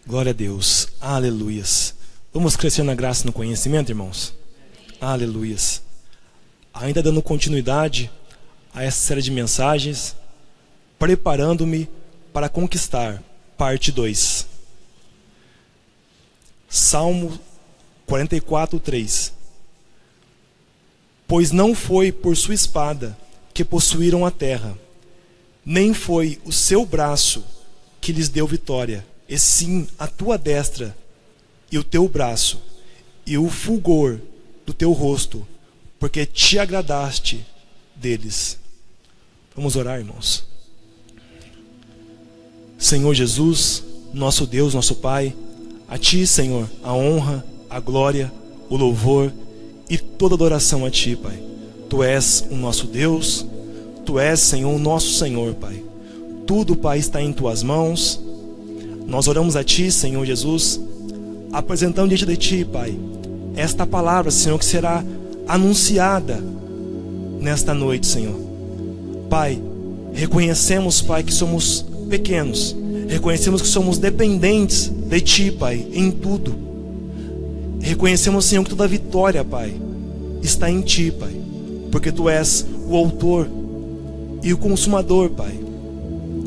Glória a Deus. Aleluias. Vamos crescer na graça e no conhecimento, irmãos? Aleluias. Ainda dando continuidade a essa série de mensagens, preparando-me para conquistar, parte 2. Salmo 44:3. Pois não foi por sua espada que possuíram a terra, nem foi o seu braço que lhes deu vitória, e sim a tua destra e o teu braço e o fulgor do teu rosto, porque te agradaste deles. Vamos orar, irmãos. Senhor Jesus, nosso Deus, nosso Pai, a Ti, Senhor, a honra, a glória, o louvor e toda adoração a Ti, Pai. Tu és o nosso Deus, Tu és, Senhor, o nosso Senhor, Pai. Tudo, Pai, está em Tuas mãos. Nós oramos a Ti, Senhor Jesus, apresentando diante de Ti, Pai, esta palavra, Senhor, que será anunciada nesta noite, Senhor. Pai, reconhecemos, Pai, que somos pequenos, reconhecemos que somos dependentes de Ti, Pai, em tudo. Reconhecemos, Senhor, que toda vitória, Pai, está em Ti, Pai, porque Tu és o autor e o consumador, Pai,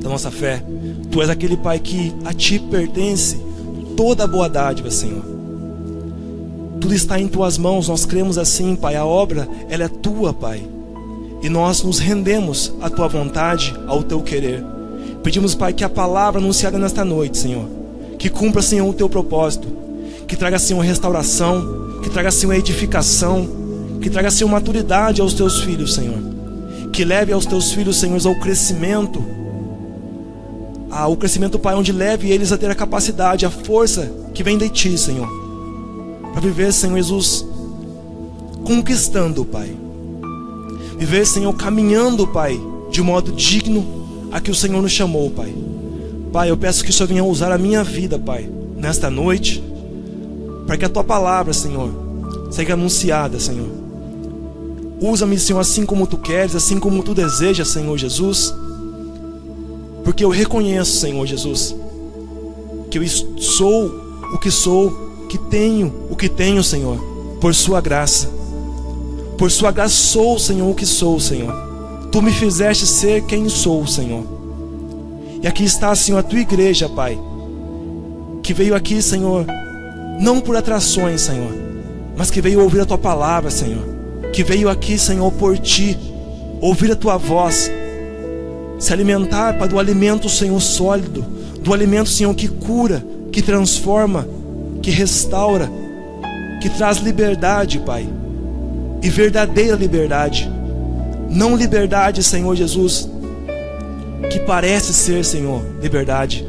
da nossa fé. Tu és aquele, Pai, que a Ti pertence toda a boa dádiva, Senhor. Tudo está em Tuas mãos, nós cremos assim, Pai. A obra, ela é Tua, Pai, e nós nos rendemos à Tua vontade, ao Teu querer. Pedimos, Pai, que a palavra anunciada nesta noite, Senhor, que cumpra, Senhor, o Teu propósito, que traga, Senhor, restauração, que traga, Senhor, edificação, que traga, Senhor, maturidade aos Teus filhos, Senhor, que leve aos Teus filhos, Senhor, ao crescimento, Pai, onde leve eles a ter a capacidade, a força que vem de Ti, Senhor, para viver, Senhor Jesus, conquistando, Pai, viver, Senhor, caminhando, Pai, de modo digno a que o Senhor nos chamou, Pai. Pai, eu peço que o Senhor venha usar a minha vida, Pai, nesta noite, para que a Tua palavra, Senhor, seja anunciada, Senhor. Usa-me, Senhor, assim como Tu queres, assim como Tu desejas, Senhor Jesus, porque eu reconheço, Senhor Jesus, que eu sou o que sou, que tenho o que tenho, Senhor, por Sua graça. Por Sua graça sou, Senhor, o que sou, Senhor. Tu me fizeste ser quem sou, Senhor. E aqui está, Senhor, a Tua igreja, Pai, que veio aqui, Senhor, não por atrações, Senhor, mas que veio ouvir a Tua palavra, Senhor, que veio aqui, Senhor, por Ti, ouvir a Tua voz, se alimentar, Pai, do alimento, Senhor, sólido, do alimento, Senhor, que cura, que transforma, que restaura, que traz liberdade, Pai, e verdadeira liberdade. Não liberdade, Senhor Jesus, que parece ser, Senhor, liberdade.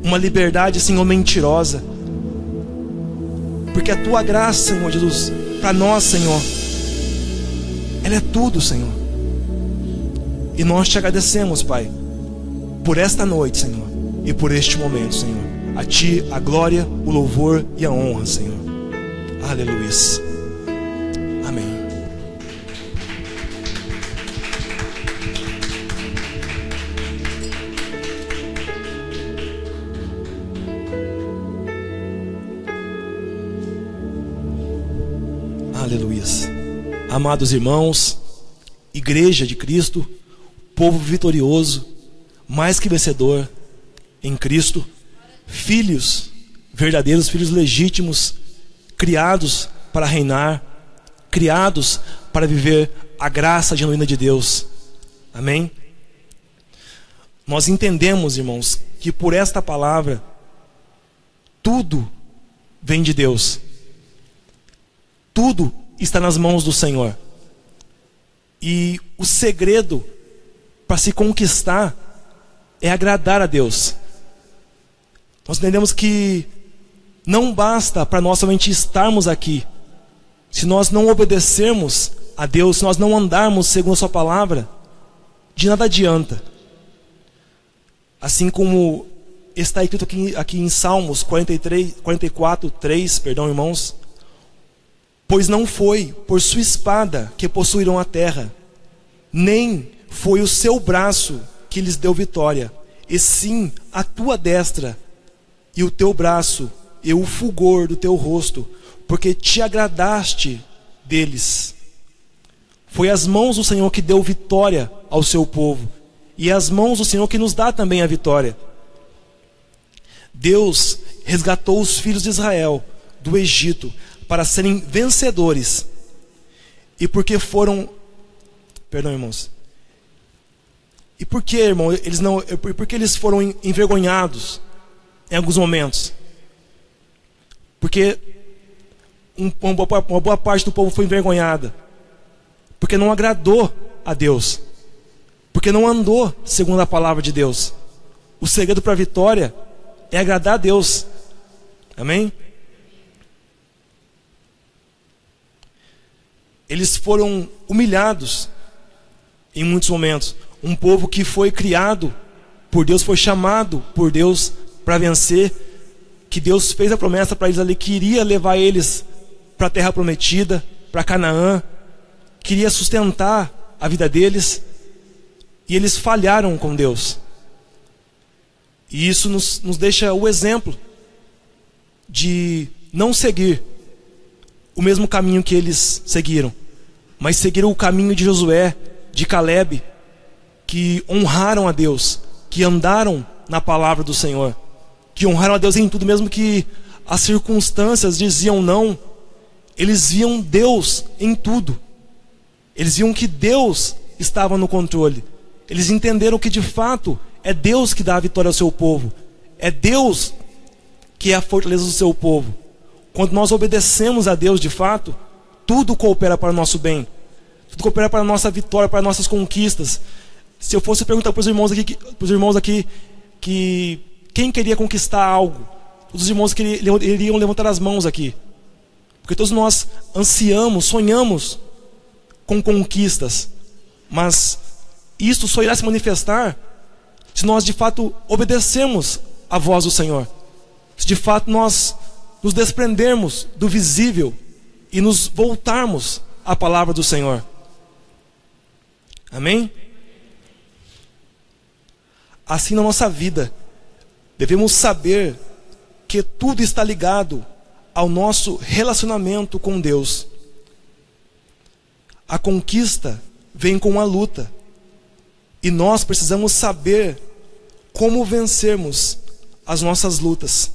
Uma liberdade, Senhor, mentirosa. Porque a Tua graça, Senhor Jesus, para nós, Senhor, ela é tudo, Senhor. E nós Te agradecemos, Pai, por esta noite, Senhor, e por este momento, Senhor. A Ti a glória, o louvor e a honra, Senhor. Aleluia. Amém. Aleluia. Amados irmãos, Igreja de Cristo, povo vitorioso, mais que vencedor em Cristo, filhos verdadeiros, filhos legítimos, criados para reinar, criados para viver a graça genuína de Deus. Amém? Nós entendemos, irmãos, que por esta palavra tudo vem de Deus. Tudo está nas mãos do Senhor. E o segredo para se conquistar é agradar a Deus. Nós entendemos que não basta para nós somente estarmos aqui. Se nós não obedecermos a Deus, se nós não andarmos segundo a Sua palavra, de nada adianta. Assim como está escrito aqui em Salmos 44:3, irmãos. Pois não foi por sua espada que possuíram a terra, nem foi o seu braço que lhes deu vitória, e sim a tua destra e o teu braço e o fulgor do teu rosto, porque te agradaste deles. Foi as mãos do Senhor que deu vitória ao seu povo, e as mãos do Senhor que nos dá também a vitória. Deus resgatou os filhos de Israel do Egito para serem vencedores. E porque foram... Perdão, irmãos. E por que, irmão, porque eles foram envergonhados em alguns momentos? Porque uma boa parte do povo foi envergonhada. Porque não agradou a Deus. Porque não andou segundo a palavra de Deus. O segredo para a vitória é agradar a Deus. Amém? Eles foram humilhados em muitos momentos. Um povo que foi criado por Deus, foi chamado por Deus para vencer, que Deus fez a promessa para eles ali, que iria levar eles para a terra prometida, para Canaã, queria sustentar a vida deles, e eles falharam com Deus. E isso nos deixa o exemplo de não seguir o mesmo caminho que eles seguiram, mas seguiram o caminho de Josué, de Caleb, que honraram a Deus, que andaram na palavra do Senhor, que honraram a Deus em tudo, mesmo que as circunstâncias diziam não. Eles viam Deus em tudo. Eles viam que Deus estava no controle. Eles entenderam que de fato é Deus que dá a vitória ao seu povo. É Deus que é a fortaleza do seu povo. Quando nós obedecemos a Deus de fato, tudo coopera para o nosso bem. Tudo coopera para a nossa vitória, para as nossas conquistas. Se eu fosse perguntar para os irmãos aqui que quem queria conquistar algo, todos os irmãos iriam levantar as mãos aqui. Porque todos nós ansiamos, sonhamos com conquistas. Mas isso só irá se manifestar se nós de fato obedecermos a voz do Senhor. Se de fato nós nos desprendermos do visível e nos voltarmos à palavra do Senhor. Amém? Assim na nossa vida, devemos saber que tudo está ligado ao nosso relacionamento com Deus. A conquista vem com a luta, e nós precisamos saber como vencermos as nossas lutas.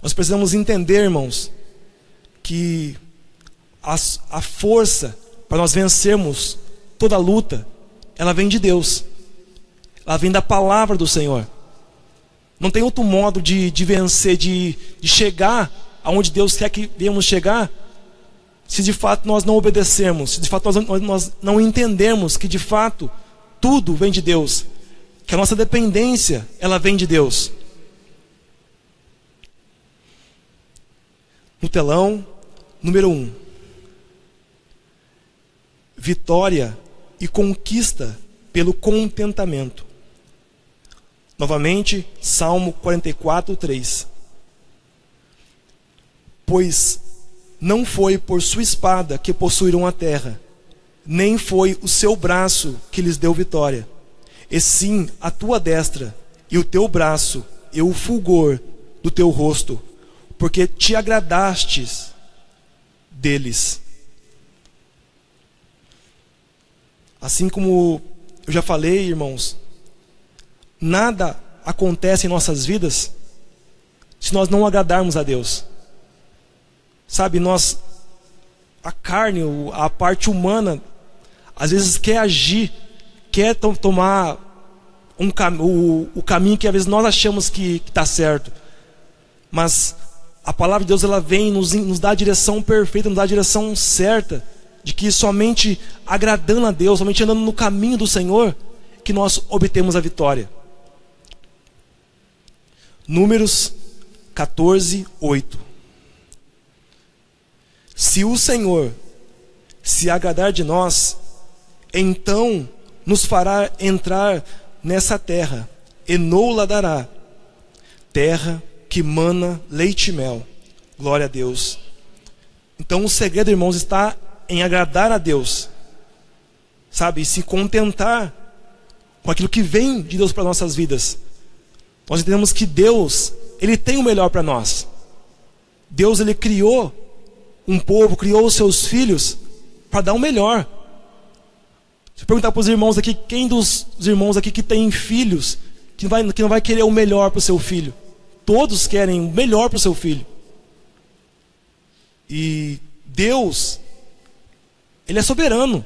Nós precisamos entender, irmãos, que a força para nós vencermos toda luta, ela vem de Deus. Ela vem da palavra do Senhor. Não tem outro modo de vencer, de chegar aonde Deus quer que venhamos chegar, se de fato nós não obedecermos, se de fato nós não entendermos que de fato tudo vem de Deus, que a nossa dependência, ela vem de Deus. No telão, número 1. Vitória e conquista pelo contentamento. Novamente, Salmo 44, 3. Pois não foi por sua espada que possuíram a terra, nem foi o seu braço que lhes deu vitória, e sim a tua destra, e o teu braço, e o fulgor do teu rosto, porque te agradastes deles. Assim como eu já falei, irmãos, nada acontece em nossas vidas se nós não agradarmos a Deus. Sabe, a carne, a parte humana, às vezes quer agir, quer tomar o caminho que às vezes nós achamos que está certo. Mas a palavra de Deus, ela vem nos dá a direção perfeita, nos dá a direção certa, de que somente agradando a Deus, somente andando no caminho do Senhor, que nós obtemos a vitória. Números 14, 8. Se o Senhor se agradar de nós, então nos fará entrar nessa terra, e nos dará, terra que mana leite e mel. Glória a Deus. Então o segredo, irmãos, está em agradar a Deus, sabe, e se contentar com aquilo que vem de Deus para nossas vidas. Nós entendemos que Deus, Ele tem o melhor para nós. Deus, Ele criou um povo, criou os seus filhos para dar o melhor. Se eu perguntar para os irmãos aqui, quem dos irmãos aqui que tem filhos, que não vai querer o melhor para o seu filho? Todos querem o melhor para o seu filho. E Deus, Ele é soberano,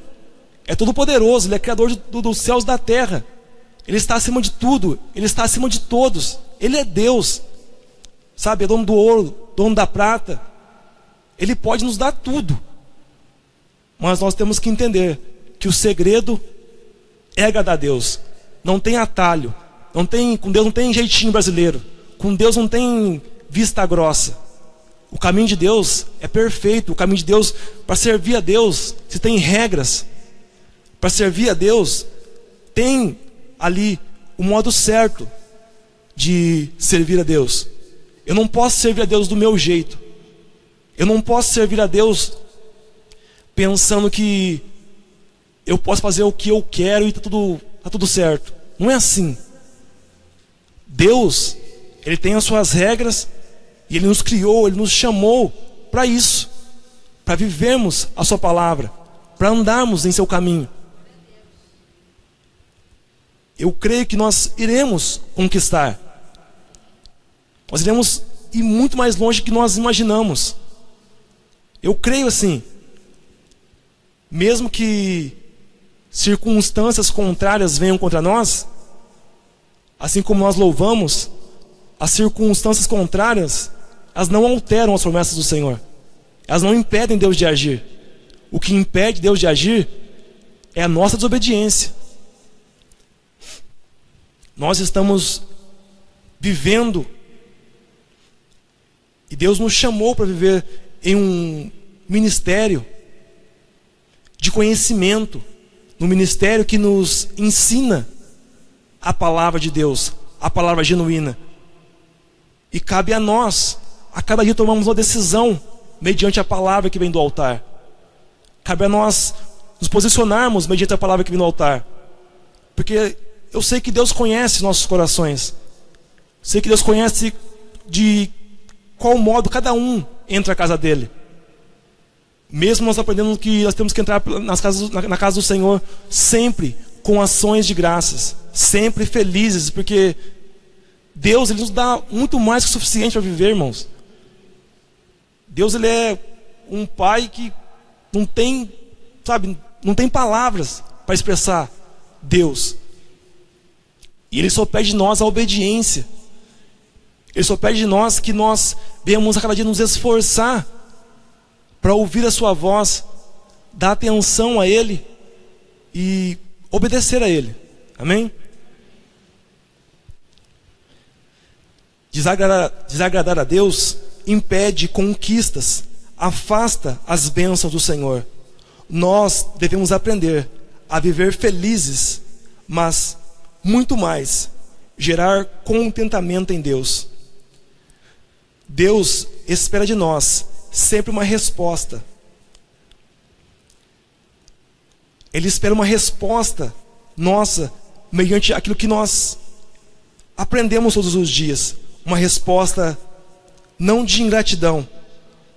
é todo poderoso, Ele é criador dos céus e da terra. Ele está acima de tudo, Ele está acima de todos. Ele é Deus, sabe, é dono do ouro, dono da prata. Ele pode nos dar tudo. Mas nós temos que entender que o segredo é agradar a Deus. Não tem atalho. Com Deus não tem jeitinho brasileiro. Com Deus não tem vista grossa. O caminho de Deus é perfeito. O caminho de Deus, para servir a Deus, se tem regras. Para servir a Deus, tem ali o modo certo de servir a Deus. Eu não posso servir a Deus do meu jeito. Eu não posso servir a Deus pensando que eu posso fazer o que eu quero e tá tudo certo. Não é assim. Deus, Ele tem as suas regras e Ele nos criou, Ele nos chamou para isso, para vivermos a sua palavra, para andarmos em seu caminho. Eu creio que nós iremos conquistar. Nós iremos ir muito mais longe do que nós imaginamos. Eu creio assim. Mesmo que circunstâncias contrárias venham contra nós, assim como nós louvamos, as circunstâncias contrárias, elas não alteram as promessas do Senhor. Elas não impedem Deus de agir. O que impede Deus de agir é a nossa desobediência. Nós estamos vivendo, e Deus nos chamou para viver em um ministério de conhecimento, no ministério que nos ensina a palavra de Deus, a palavra genuína. E cabe a nós, a cada dia tomarmos uma decisão mediante a palavra que vem do altar. Cabe a nós nos posicionarmos mediante a palavra que vem do altar. Porque eu sei que Deus conhece nossos corações. Sei que Deus conhece de qual modo cada um entra à casa dele. Mesmo nós aprendendo que nós temos que entrar na casa do Senhor sempre com ações de graças, sempre felizes, porque Deus, Ele nos dá muito mais que o suficiente para viver, irmãos. Deus, Ele é um Pai que não tem, sabe, não tem palavras para expressar Deus. E Ele só pede de nós a obediência. Ele só pede de nós que nós venhamos a cada dia nos esforçar para ouvir a sua voz, dar atenção a Ele e obedecer a Ele. Amém? Desagradar a Deus impede conquistas, afasta as bênçãos do Senhor. Nós devemos aprender a viver felizes, mas muito mais, gerar contentamento em Deus. Deus espera de nós sempre uma resposta. Ele espera uma resposta nossa mediante aquilo que nós aprendemos todos os dias. Uma resposta não de ingratidão,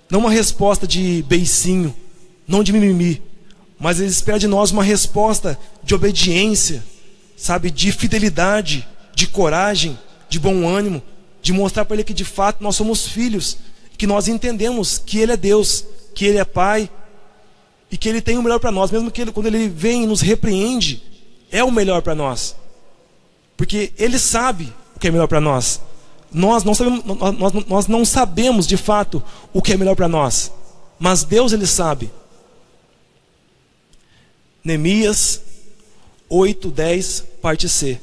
não uma resposta de beicinho, não de mimimi, mas Ele espera de nós uma resposta de obediência, sabe, de fidelidade, de coragem, de bom ânimo, de mostrar para Ele que de fato nós somos filhos, que nós entendemos que Ele é Deus, que Ele é Pai, e que Ele tem o melhor para nós, mesmo que quando Ele vem e nos repreende, é o melhor para nós, porque Ele sabe o que é melhor para nós. Nós não sabemos de fato o que é melhor para nós, mas Deus, Ele sabe. Neemias 8:10, parte C.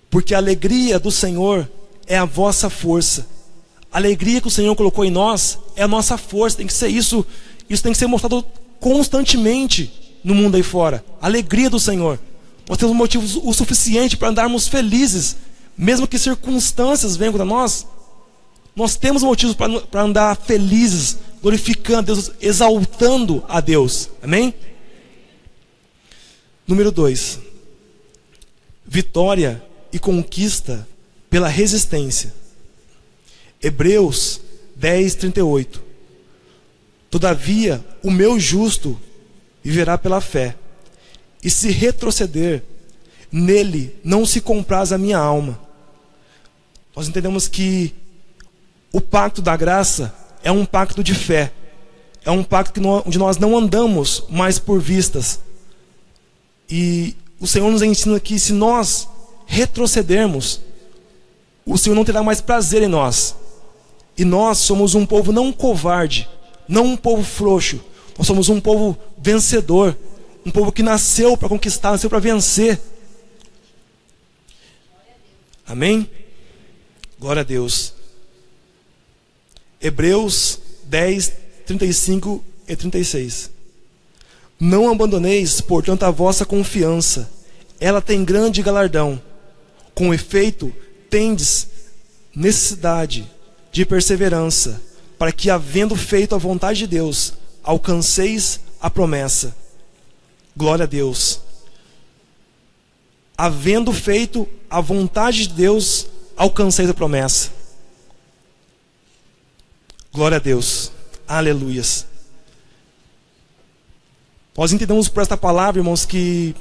Porque a alegria do Senhor é a vossa força. A alegria que o Senhor colocou em nós é a nossa força. Tem que ser isso. Isso tem que ser mostrado constantemente no mundo aí fora. A alegria do Senhor. Nós temos motivos o suficiente para andarmos felizes, mesmo que circunstâncias venham contra nós. Nós temos motivos para andar felizes, glorificando a Deus, exaltando a Deus. Amém? Número 2. vitória e conquista pela resistência. Hebreus 10:38. Todavia, o meu justo viverá pela fé, e se retroceder, nele não se compraz a minha alma. Nós entendemos que o pacto da graça é um pacto de fé. É um pacto onde nós não andamos mais por vistas. E o Senhor nos ensina que se nós retrocedermos, o Senhor não terá mais prazer em nós. E nós somos um povo não covarde, não um povo frouxo. Nós somos um povo vencedor. Um povo que nasceu para conquistar, nasceu para vencer. Amém? Glória a Deus. Hebreus 10:35 e 36. Não abandoneis, portanto, a vossa confiança. Ela tem grande galardão. Com efeito, tendes necessidade de perseverança, para que, havendo feito a vontade de Deus, alcanceis a promessa. Glória a Deus. Havendo feito a vontade de Deus, alcanceis a promessa. Glória a Deus. Aleluias. Nós entendemos por esta palavra, irmãos, que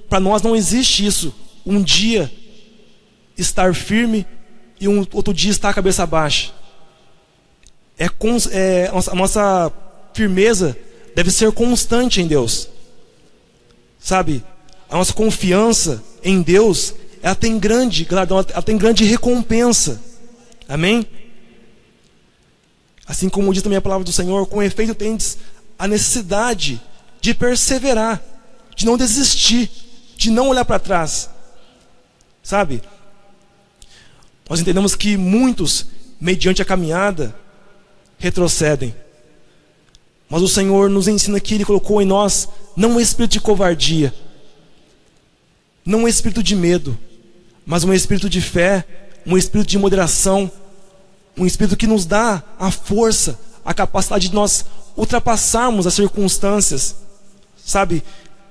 para nós não existe isso. Um dia estar firme e outro dia estar a cabeça baixa. A nossa firmeza deve ser constante em Deus. Sabe? A nossa confiança em Deus, ela tem grande galardão, ela tem grande recompensa. Amém? Assim como diz também a palavra do Senhor, com efeito tendes a necessidade de perseverar, de não desistir, de não olhar para trás. Sabe? Nós entendemos que muitos, mediante a caminhada, retrocedem. Mas o Senhor nos ensina que Ele colocou em nós não um espírito de covardia, não um espírito de medo, mas um espírito de fé, um espírito de moderação, um espírito que nos dá a força, a capacidade de nós ultrapassarmos as circunstâncias, sabe?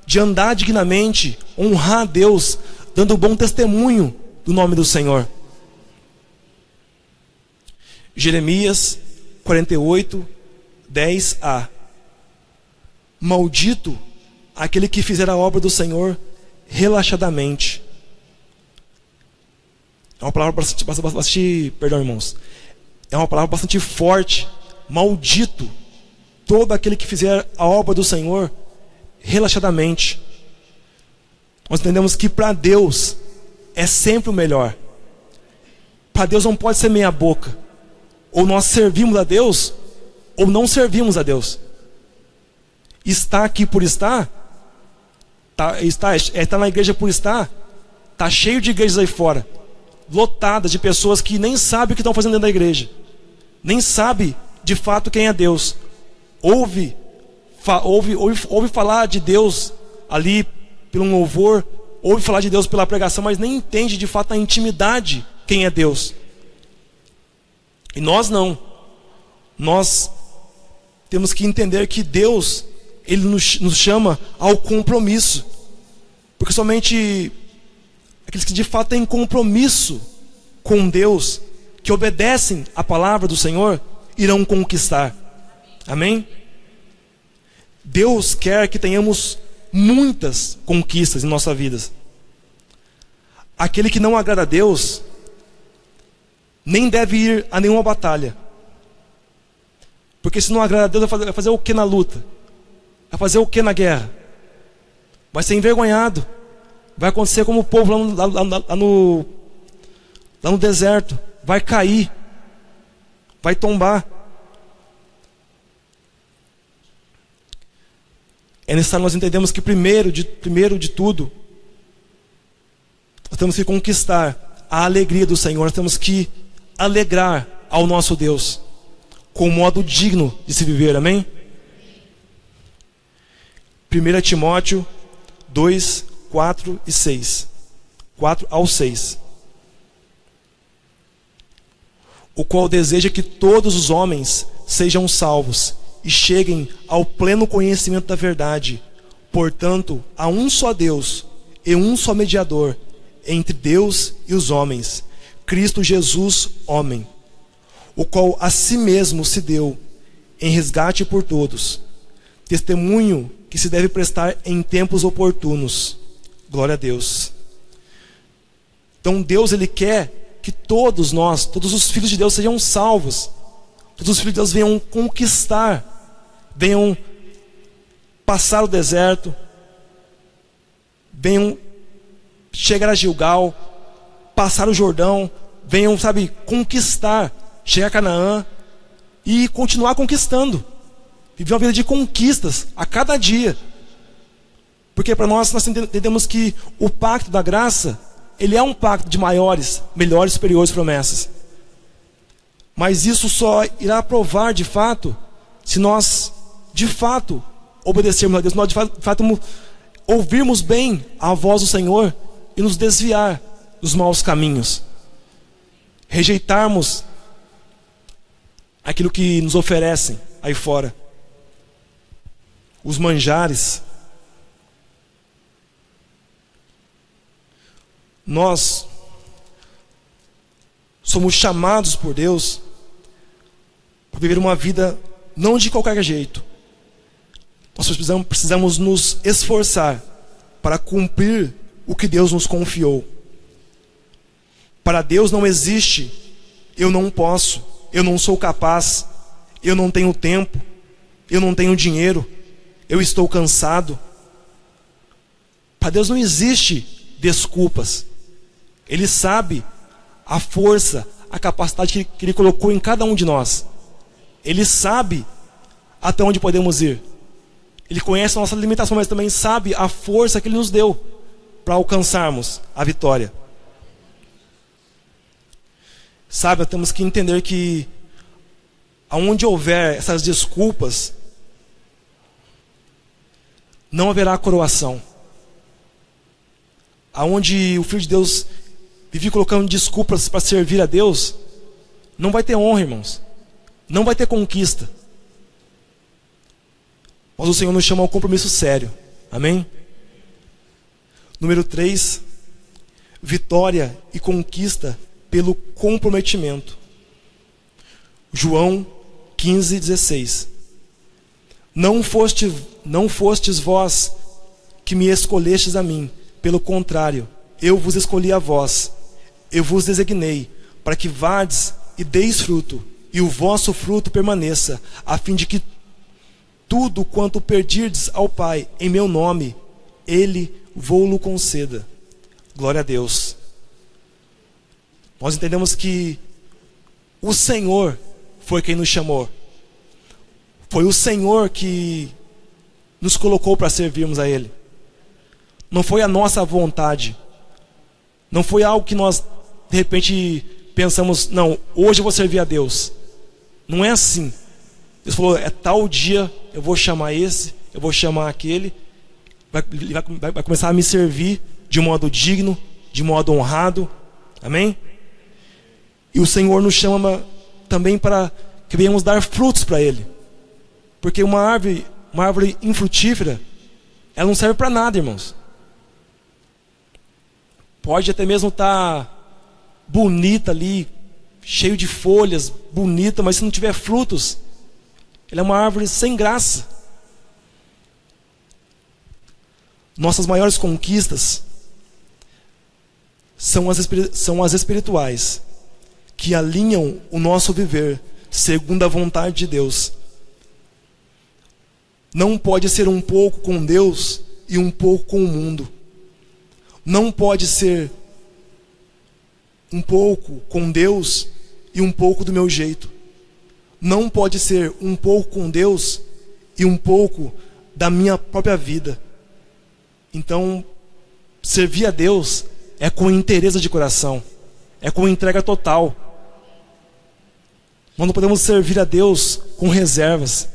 De andar dignamente, honrar a Deus, dando bom testemunho do nome do Senhor. Jeremias 48:10a. Maldito aquele que fizer a obra do Senhor relaxadamente. É uma palavra bastante, perdão, irmãos, é uma palavra bastante forte. Maldito todo aquele que fizer a obra do Senhor relaxadamente. Nós entendemos que para Deus é sempre o melhor. Para Deus não pode ser meia boca. Ou nós servimos a Deus, ou não servimos a Deus. Está aqui por estar, está na igreja por estar, está cheio de igrejas aí fora, lotadas de pessoas que nem sabem o que estão fazendo dentro da igreja, nem sabem de fato quem é Deus. Ouve falar de Deus ali pelo louvor, ouve falar de Deus pela pregação, mas nem entende de fato a intimidade quem é Deus. E nós não. Nós temos que entender que Deus, Ele nos chama ao compromisso. Porque somente aqueles que de fato têm compromisso com Deus, que obedecem a palavra do Senhor, irão conquistar. Amém? Deus quer que tenhamos muitas conquistas em nossa vida. Aquele que não agrada a Deus nem deve ir a nenhuma batalha. Porque se não agrada a Deus, vai fazer o que na luta? Vai fazer o que na guerra? Vai ser envergonhado. Vai acontecer como o povo lá no deserto. Vai cair. Vai tombar. É necessário nós entendermos que primeiro de tudo, nós temos que conquistar a alegria do Senhor. Nós temos que alegrar ao nosso Deus com um modo digno de se viver. Amém? 1 Timóteo 2, 4 e 6. 4 ao 6. O qual deseja que todos os homens sejam salvos e cheguem ao pleno conhecimento da verdade. Portanto, há um só Deus e um só mediador entre Deus e os homens, Cristo Jesus, homem, o qual a si mesmo se deu em resgate por todos, testemunho que se deve prestar em tempos oportunos. Glória a Deus. Então Deus, Ele quer que todos nós, todos os filhos de Deus sejam salvos. Todos os filhos de Deus venham conquistar, venham passar o deserto, venham chegar a Gilgal, passar o Jordão, venham, conquistar, chegar a Canaã e continuar conquistando. Viver uma vida de conquistas a cada dia. Porque para nós entendemos que o pacto da graça, ele é um pacto de maiores, melhores, superiores promessas. Mas isso só irá provar de fato se nós de fato obedecermos a Deus, se nós de fato ouvirmos bem a voz do Senhor e nos desviar dos maus caminhos, rejeitarmos aquilo que nos oferecem aí fora, os manjares. Nós somos chamados por Deus para viver uma vida não de qualquer jeito. Nós precisamos nos esforçar para cumprir o que Deus nos confiou. Para Deus não existe eu não posso, eu não sou capaz, eu não tenho tempo, eu não tenho dinheiro, eu estou cansado. Para Deus não existe desculpas. Ele sabe a força, a capacidade que Ele colocou em cada um de nós. Ele sabe até onde podemos ir. Ele conhece a nossa limitação, mas também sabe a força que Ele nos deu para alcançarmos a vitória. Sabe, nós temos que entender que aonde houver essas desculpas, não haverá coroação. Aonde o Filho de Deus vive colocando desculpas para servir a Deus, não vai ter honra, irmãos. Não vai ter conquista. Mas o Senhor nos chama a um compromisso sério. Amém? Número 3. Vitória e conquista pelo comprometimento. João 15:16. Não fostes vós que me escolhestes a mim, pelo contrário, eu vos escolhi a vós. Eu vos designei para que vades e deis fruto, e o vosso fruto permaneça, a fim de que tudo quanto pedirdes ao Pai em meu nome, Ele vô-lo conceda. Glória a Deus. Nós entendemos que o Senhor foi quem nos chamou. Foi o Senhor que nos colocou para servirmos a Ele. Não foi a nossa vontade. Não foi algo que nós, de repente, pensamos, não, hoje eu vou servir a Deus. Não é assim. Deus falou, é tal dia, eu vou chamar esse, eu vou chamar aquele, vai começar a me servir de modo digno, de modo honrado. Amém? E o Senhor nos chama também para que venhamos dar frutos para Ele. Porque uma árvore infrutífera, ela não serve para nada, irmãos. Pode até mesmo estar bonita ali, cheio de folhas, bonita, mas se não tiver frutos, ela é uma árvore sem graça. Nossas maiores conquistas são as espirituais, que alinham o nosso viver segundo a vontade de Deus. Não pode ser um pouco com Deus e um pouco com o mundo. Não pode ser um pouco com Deus e um pouco do meu jeito. Não pode ser um pouco com Deus e um pouco da minha própria vida. Então, servir a Deus é com inteireza de coração, é com entrega total. Nós não podemos servir a Deus com reservas.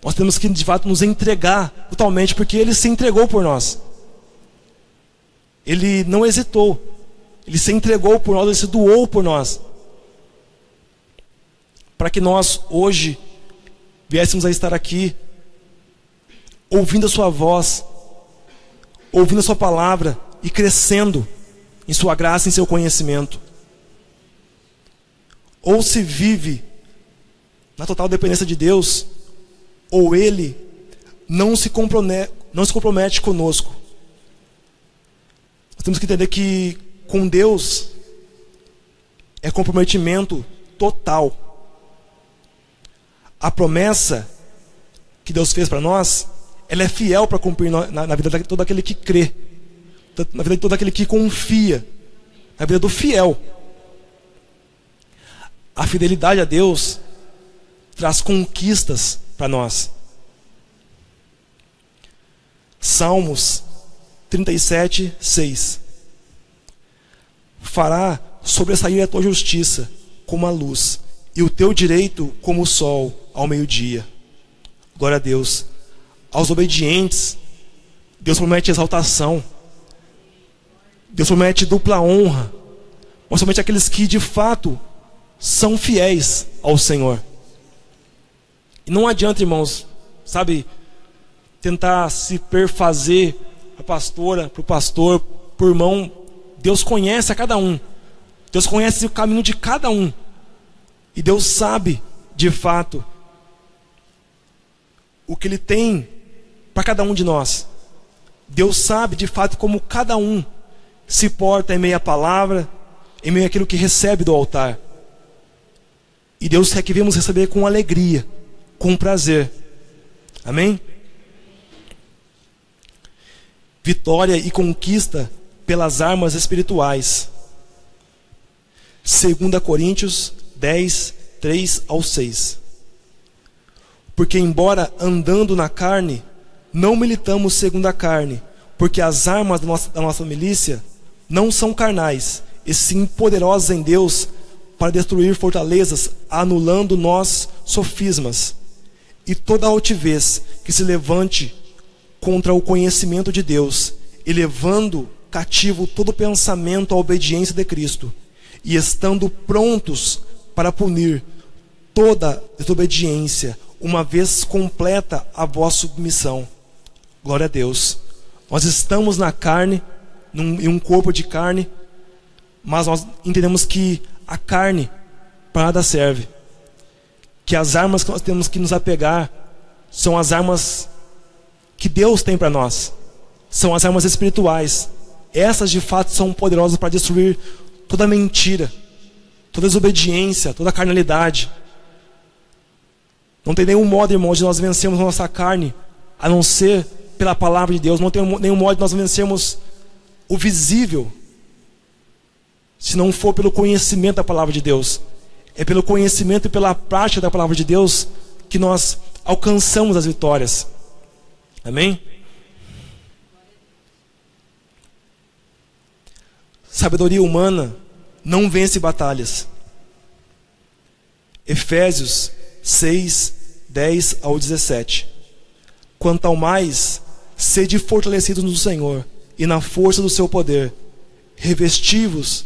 Nós temos que de fato nos entregar totalmente, porque Ele se entregou por nós. Ele não hesitou. Ele se entregou por nós, Ele se doou por nós, para que nós hoje viéssemos a estar aqui ouvindo a sua voz, ouvindo a sua palavra e crescendo em sua graça e em seu conhecimento. Ou se vive na total dependência de Deus, ou Ele não se compromete conosco. Nós temos que entender que com Deus é comprometimento total. A promessa que Deus fez para nós, ela é fiel para cumprir na vida de todo aquele que crê, na vida de todo aquele que confia, na vida do fiel. A fidelidade a Deus traz conquistas para nós. Salmos 37, 6. Fará sobressair a tua justiça como a luz, e o teu direito como o sol ao meio-dia. Glória a Deus. Aos obedientes, Deus promete exaltação. Deus promete dupla honra. Mas somente aqueles que de fato são fiéis ao Senhor. E não adianta, irmãos, sabe, tentar se perfazer a pastora, para o pastor, para o irmão. Deus conhece a cada um. Deus conhece o caminho de cada um. E Deus sabe, de fato, o que Ele tem para cada um de nós. Deus sabe, de fato, como cada um se porta em meio à palavra, em meio àquilo que recebe do altar. E Deus quer que venhamos receber com alegria, com prazer. Amém? Vitória e conquista pelas armas espirituais. 2 Coríntios 10, 3 ao 6. Porque embora andando na carne, não militamos segundo a carne, porque as armas da nossa milícia não são carnais, e sim poderosas em Deus para destruir fortalezas, anulando nós sofismas e toda altivez que se levante contra o conhecimento de Deus, e levando cativo todo pensamento à obediência de Cristo, e estando prontos para punir toda desobediência, uma vez completa a vossa submissão. Glória a Deus. Nós estamos na carne, em um corpo de carne, mas nós entendemos que a carne para nada serve. Que as armas que nós temos que nos apegar são as armas que Deus tem para nós. São as armas espirituais. Essas de fato são poderosas para destruir toda mentira, toda desobediência, toda carnalidade. Não tem nenhum modo, irmão, de nós vencermos a nossa carne, a não ser pela palavra de Deus. Não tem nenhum modo de nós vencermos o visível, se não for pelo conhecimento da palavra de Deus. É pelo conhecimento e pela prática da palavra de Deus que nós alcançamos as vitórias. Amém? Sabedoria humana não vence batalhas. Efésios 6, 10 ao 17. Quanto ao mais, sede fortalecidos no Senhor e na força do seu poder, revesti-vos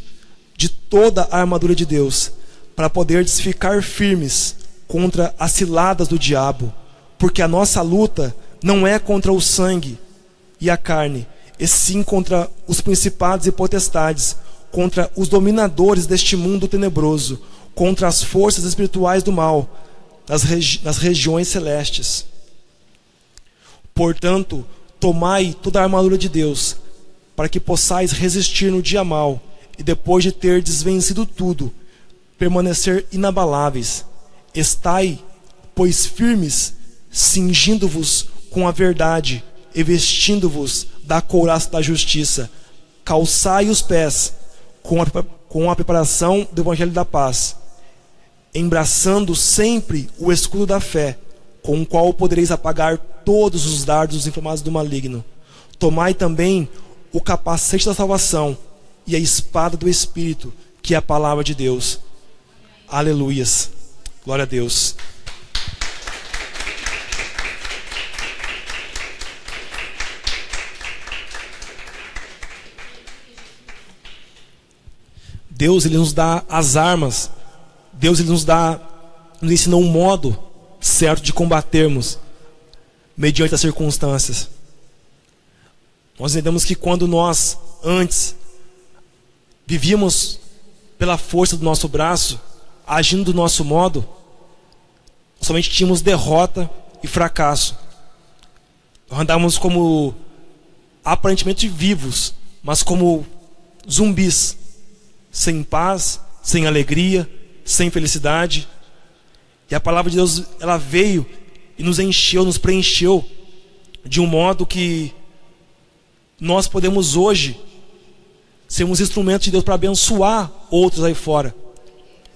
de toda a armadura de Deus, para poderdes ficar firmes contra as ciladas do diabo, porque a nossa luta não é contra o sangue e a carne, e sim contra os principados e potestades, contra os dominadores deste mundo tenebroso, contra as forças espirituais do mal, nas regiões celestes. Portanto, tomai toda a armadura de Deus, para que possais resistir no dia mau, e depois de terdes vencido tudo, permanecer inabaláveis. Estai, pois, firmes, cingindo-vos com a verdade, e vestindo-vos da couraça da justiça. Calçai os pés com a preparação do evangelho da paz, embraçando sempre o escudo da fé, com o qual podereis apagar todos os dardos inflamados do maligno. Tomai também o capacete da salvação e a espada do Espírito, que é a palavra de Deus. Aleluias. Glória a Deus. Deus, Ele nos dá as armas. Deus, Ele nos ensina um modo certo de combatermos mediante as circunstâncias. Nós entendemos que quando nós antes vivíamos pela força do nosso braço, agindo do nosso modo, somente tínhamos derrota e fracasso. Nós andávamos como aparentemente vivos, mas como zumbis, sem paz, sem alegria, sem felicidade. E a palavra de Deus, ela veio e nos encheu, nos preencheu de um modo que nós podemos hoje sermos instrumentos de Deus para abençoar outros aí fora.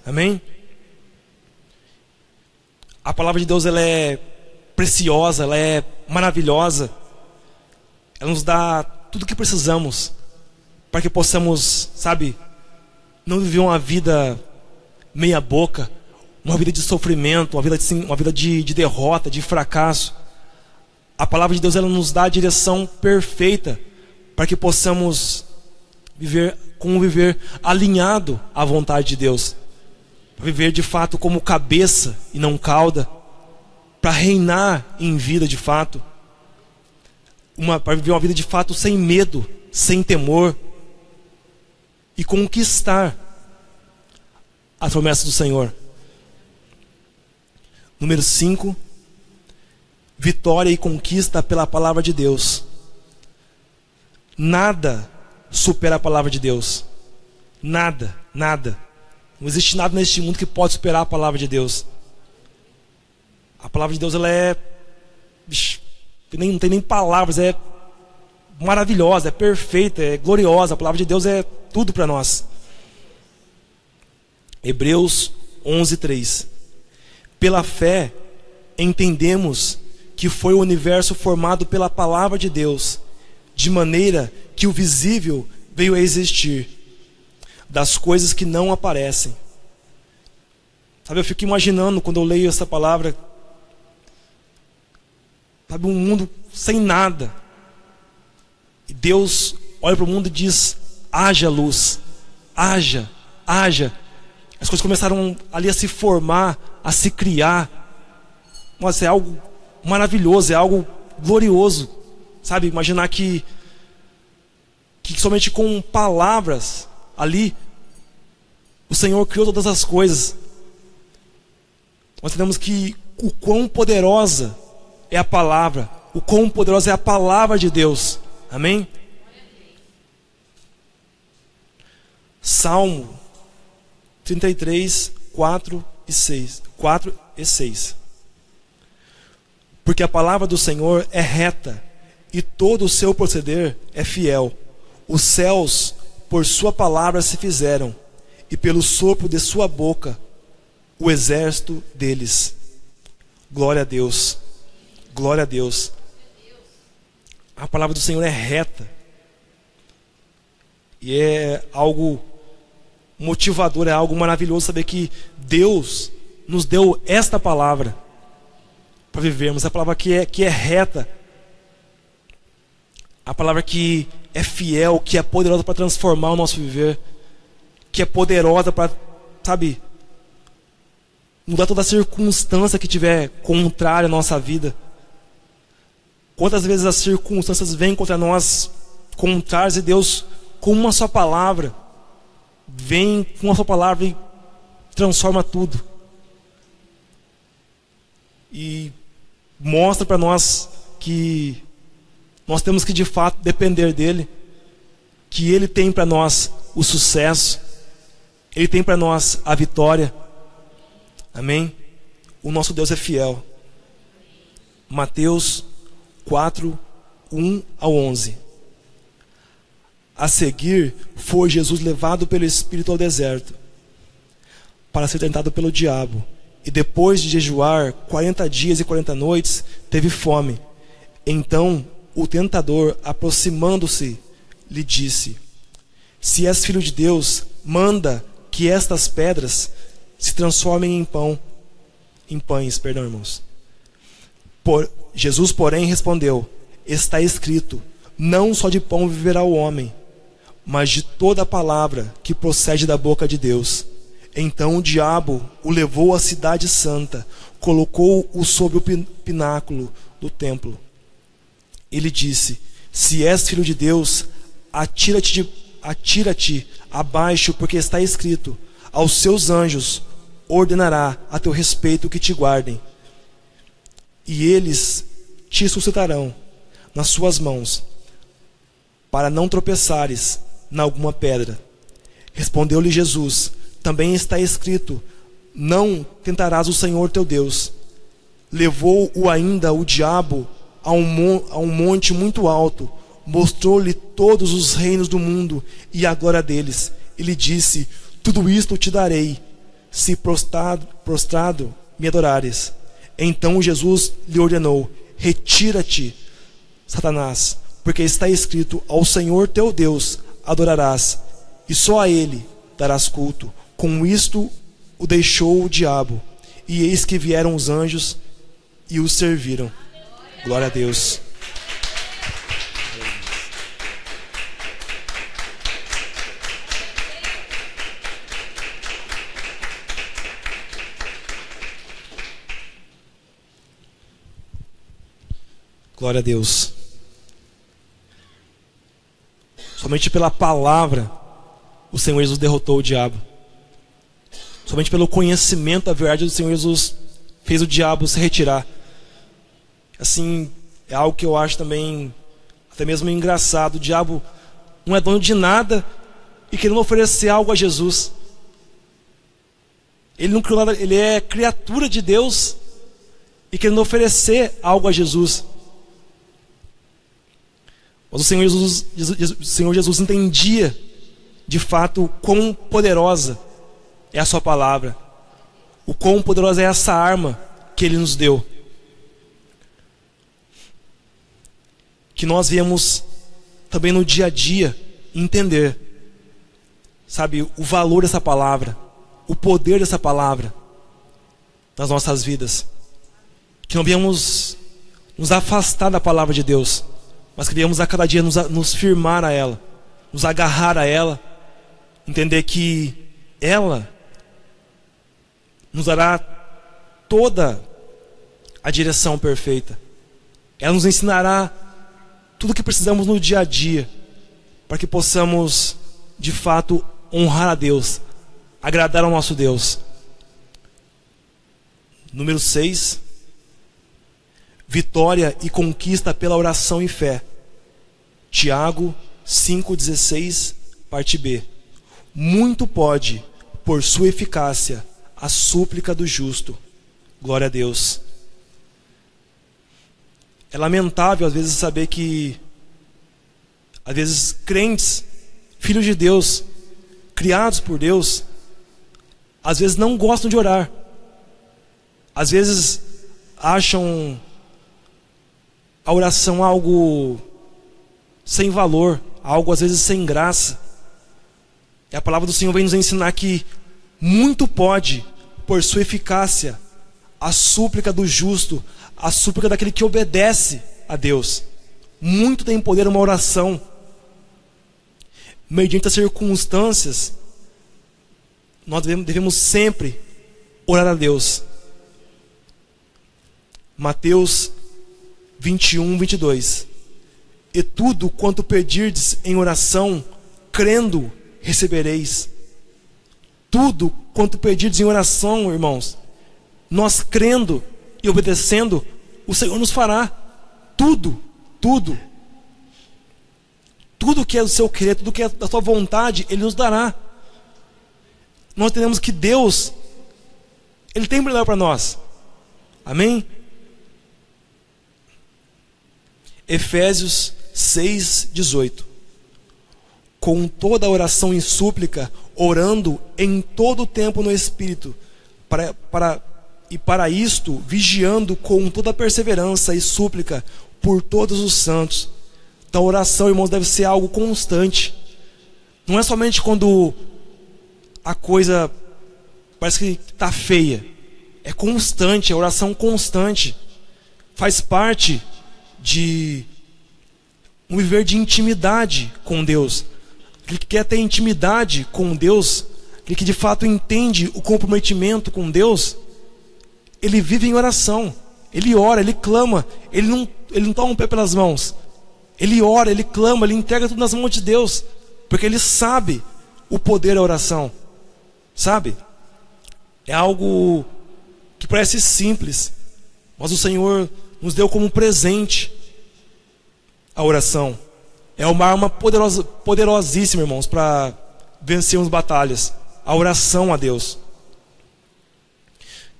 Amém? A palavra de Deus, ela é preciosa, ela é maravilhosa. Ela nos dá tudo o que precisamos para que possamos, sabe, não viver uma vida meia boca, uma vida de sofrimento, uma vida de derrota, de fracasso. A palavra de Deus, ela nos dá a direção perfeita para que possamos viver alinhado à vontade de Deus, para viver de fato como cabeça e não cauda, para reinar em vida de fato, para viver uma vida de fato sem medo, sem temor, e conquistar as promessas do Senhor. Número 5, vitória e conquista pela palavra de Deus. Nada supera a palavra de Deus. Nada, nada. Não existe nada neste mundo que pode superar a palavra de Deus. A palavra de Deus, ela é... não tem nem palavras, é maravilhosa, é perfeita, é gloriosa. A palavra de Deus é tudo para nós. Hebreus 11:3. Pela fé, entendemos que foi o universo formado pela palavra de Deus, de maneira que o visível veio a existir, das coisas que não aparecem. Sabe, eu fico imaginando quando eu leio essa palavra, sabe, um mundo sem nada. E Deus olha para o mundo e diz: haja luz, haja, haja. As coisas começaram ali a se formar, a se criar. Nossa, é algo maravilhoso, é algo glorioso. Sabe, imaginar que somente com palavras ali, o Senhor criou todas as coisas. Nós entendemos que o quão poderosa é a palavra, o quão poderosa é a palavra de Deus. Amém? Salmo 33, 4 e 6. Porque a palavra do Senhor é reta, e todo o seu proceder é fiel. Os céus por sua palavra se fizeram, e pelo sopro de sua boca o exército deles. Glória a Deus. Glória a Deus. A palavra do Senhor é reta. E é algo motivador, é algo maravilhoso saber que Deus nos deu esta palavra para vivermos. A palavra que é reta. A palavra que é fiel, que é poderosa para transformar o nosso viver, que é poderosa para, sabe, mudar toda a circunstância que tiver contrária à nossa vida. Quantas vezes as circunstâncias vêm contra nós contrárias, e Deus, com uma só palavra, vem com uma só palavra e transforma tudo. E mostra para nós que nós temos que de fato depender dele, que ele tem para nós o sucesso, ele tem para nós a vitória. Amém? O nosso Deus é fiel. Mateus 4, 1 ao 11. A seguir, foi Jesus levado pelo Espírito ao deserto, para ser tentado pelo diabo. E depois de jejuar 40 dias e 40 noites, teve fome. Então o tentador, aproximando-se, lhe disse: se és filho de Deus, manda que estas pedras se transformem em pães, irmãos. Jesus, porém, respondeu: está escrito, não só de pão viverá o homem, mas de toda a palavra que procede da boca de Deus. Então o diabo o levou à cidade santa, colocou-o sobre o pináculo do templo. Ele disse: Se és filho de Deus, atira-te abaixo, porque está escrito: aos seus anjos ordenará a teu respeito que te guardem, e eles te sustentarão nas suas mãos, para não tropeçares em alguma pedra. Respondeu-lhe Jesus: também está escrito: não tentarás o Senhor teu Deus. Levou-o ainda o diabo a um monte muito alto, mostrou-lhe todos os reinos do mundo e a glória deles, e lhe disse: tudo isto te darei, se prostrado me adorares. Então Jesus lhe ordenou: retira-te, Satanás, porque está escrito: ao Senhor teu Deus adorarás, e só a ele darás culto. Com isto o deixou o diabo, e eis que vieram os anjos e o serviram. Glória a Deus. Glória a Deus. Somente pela palavra o Senhor Jesus derrotou o diabo. Somente pelo conhecimento da verdade do Senhor Jesus fez o diabo se retirar. Assim, é algo que eu acho também até mesmo engraçado. O diabo não é dono de nada e querendo oferecer algo a Jesus. Ele não criou nada, ele é criatura de Deus e querendo oferecer algo a Jesus. Mas o Senhor Jesus entendia de fato quão poderosa é a sua palavra, o quão poderosa é essa arma que Ele nos deu. Que nós viemos também no dia a dia entender, sabe, o valor dessa palavra, o poder dessa palavra nas nossas vidas. Que não viemos nos afastar da palavra de Deus, mas que viemos a cada dia nos firmar a ela, nos agarrar a ela, entender que ela nos dará toda a direção perfeita. Ela nos ensinará tudo o que precisamos no dia a dia, para que possamos, de fato, honrar a Deus, agradar ao nosso Deus. Número 6. Vitória e conquista pela oração e fé. Tiago 5,16, parte B. Muito pode, por sua eficácia, a súplica do justo. Glória a Deus. É lamentável às vezes saber que, às vezes, crentes, filhos de Deus, criados por Deus, às vezes não gostam de orar. Às vezes acham a oração algo sem valor, algo às vezes sem graça. E a palavra do Senhor vem nos ensinar que muito pode, por sua eficácia, a súplica do justo, a súplica daquele que obedece a Deus. Muito tem poder uma oração. Mediante as circunstâncias, nós devemos sempre orar a Deus. Mateus 21, 22. E tudo quanto pedirdes em oração, crendo, recebereis. Tudo quanto pedirdes em oração, irmãos, nós crendo e obedecendo, o Senhor nos fará. Tudo, tudo. Tudo que é do seu querer, tudo que é da sua vontade, Ele nos dará. Nós entendemos que Deus, Ele tem o melhor para nós. Amém? Efésios 6:18. Com toda oração e súplica, orando em todo o tempo no Espírito, para isto, vigiando com toda perseverança e súplica por todos os santos. Então, a oração, irmãos, deve ser algo constante. Não é somente quando a coisa parece que está feia. É constante, é oração constante. Faz parte de um viver de intimidade com Deus. Aquele que quer ter intimidade com Deus, aquele que de fato entende o comprometimento com Deus, ele vive em oração. Ele ora, ele clama, ele não toma o pé pelas mãos. ele ora, ele clama, ele entrega tudo nas mãos de Deus, porque ele sabe o poder da oração, sabe? É algo que parece simples, mas o Senhor nos deu como presente a oração. É uma arma poderosíssima, irmãos, para vencermos batalhas. A oração a Deus.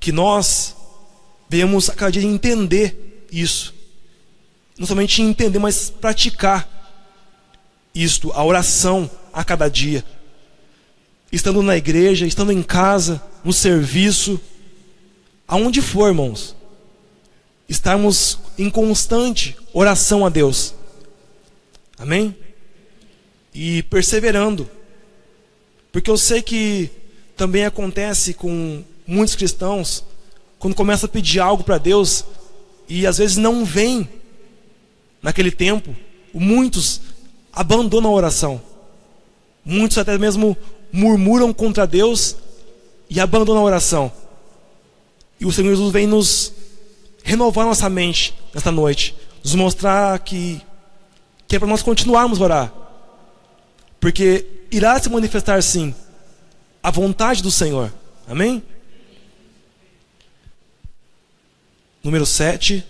Que nós venhamos a cada dia entender isso. Não somente entender, mas praticar isto, a oração a cada dia. Estando na igreja, estando em casa, no serviço, aonde for, irmãos. Estarmos em constante oração a Deus. Amém? E perseverando. Porque eu sei que também acontece com muitos cristãos, quando começa a pedir algo para Deus, e às vezes não vem naquele tempo, muitos abandonam a oração. Muitos até mesmo murmuram contra Deus e abandonam a oração. E o Senhor Jesus vem nos renovar nossa mente nesta noite, nos mostrar que é para nós continuarmos a orar, porque irá se manifestar sim a vontade do Senhor. Amém? Número 7,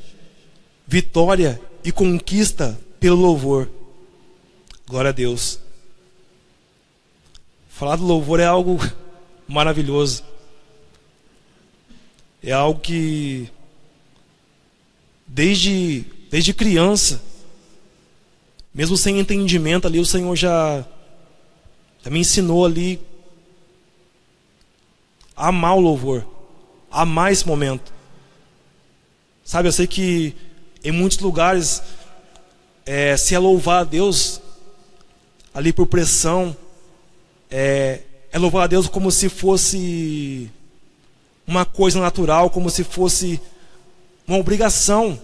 vitória e conquista pelo louvor. Glória a Deus. Falar do louvor é algo maravilhoso. É algo que desde criança, mesmo sem entendimento ali, o Senhor já me ensinou ali a amar o louvor, a amar esse momento. Sabe, eu sei que em muitos lugares se é louvar a Deus ali por pressão, é louvar a Deus como se fosse uma coisa natural, como se fosse uma obrigação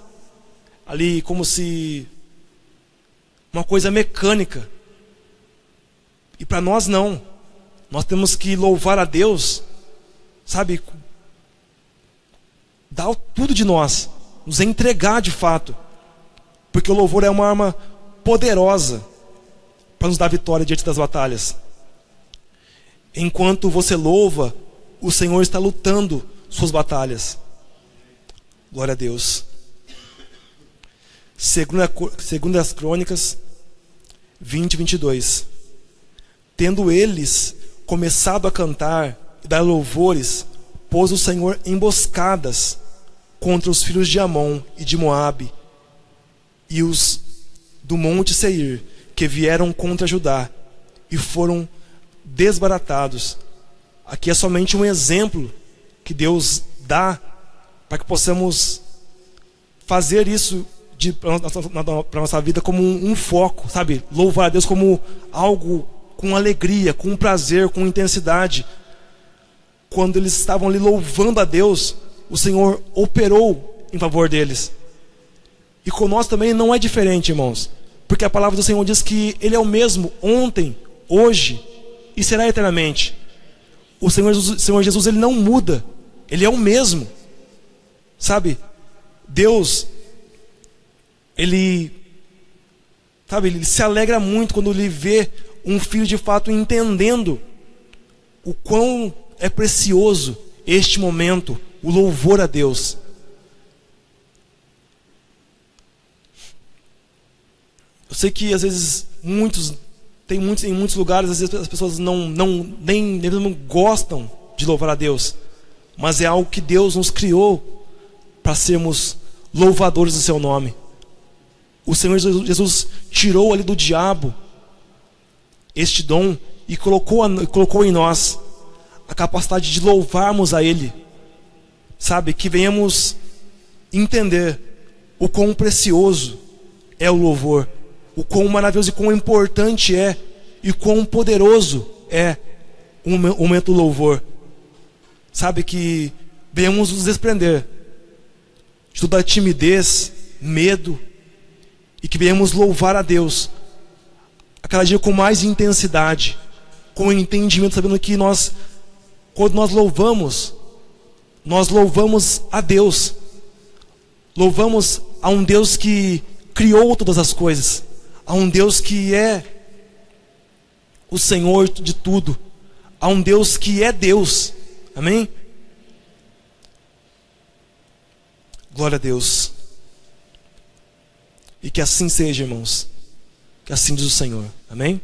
ali, como se uma coisa mecânica. E para nós não. Nós temos que louvar a Deus, sabe, dar tudo de nós, nos entregar de fato, porque o louvor é uma arma poderosa para nos dar vitória diante das batalhas. Enquanto você louva, o Senhor está lutando suas batalhas. Glória a Deus. Segundo as Crônicas 20, 22. Tendo eles começado a cantar e dar louvores, pôs o Senhor emboscadas contra os filhos de Amon e de Moabe e os do monte Seir, que vieram contra Judá e foram desbaratados. Aqui é somente um exemplo que Deus dá para que possamos fazer isso para a nossa vida como um foco, sabe? Louvar a Deus como algo com alegria, com prazer, com intensidade. Quando eles estavam ali louvando a Deus, o Senhor operou em favor deles. E com nós também não é diferente, irmãos, porque a palavra do Senhor diz que Ele é o mesmo ontem, hoje e será eternamente. O Senhor Jesus, Ele não muda, Ele é o mesmo, sabe? Deus, Ele se alegra muito quando Ele vê um filho de fato entendendo o quão é precioso este momento, o louvor a Deus. Eu sei que às vezes em muitos lugares, às vezes as pessoas nem mesmo gostam de louvar a Deus, mas é algo que Deus nos criou para sermos louvadores do seu nome. O Senhor Jesus tirou ali do diabo este dom e colocou em nós a capacidade de louvarmos a Ele, sabe, que venhamos entender o quão precioso é o louvor, o quão maravilhoso e quão importante é, e quão poderoso é o momento do louvor. Sabe, que venhamos nos desprender de toda a timidez, medo, e que venhamos louvar a Deus a cada dia com mais intensidade, com entendimento, sabendo que quando nós louvamos a Deus, louvamos a um Deus que criou todas as coisas, a um Deus que é o Senhor de tudo, a um Deus que é Deus. Amém? Glória a Deus. E que assim seja, irmãos. Que assim diz o Senhor. Amém?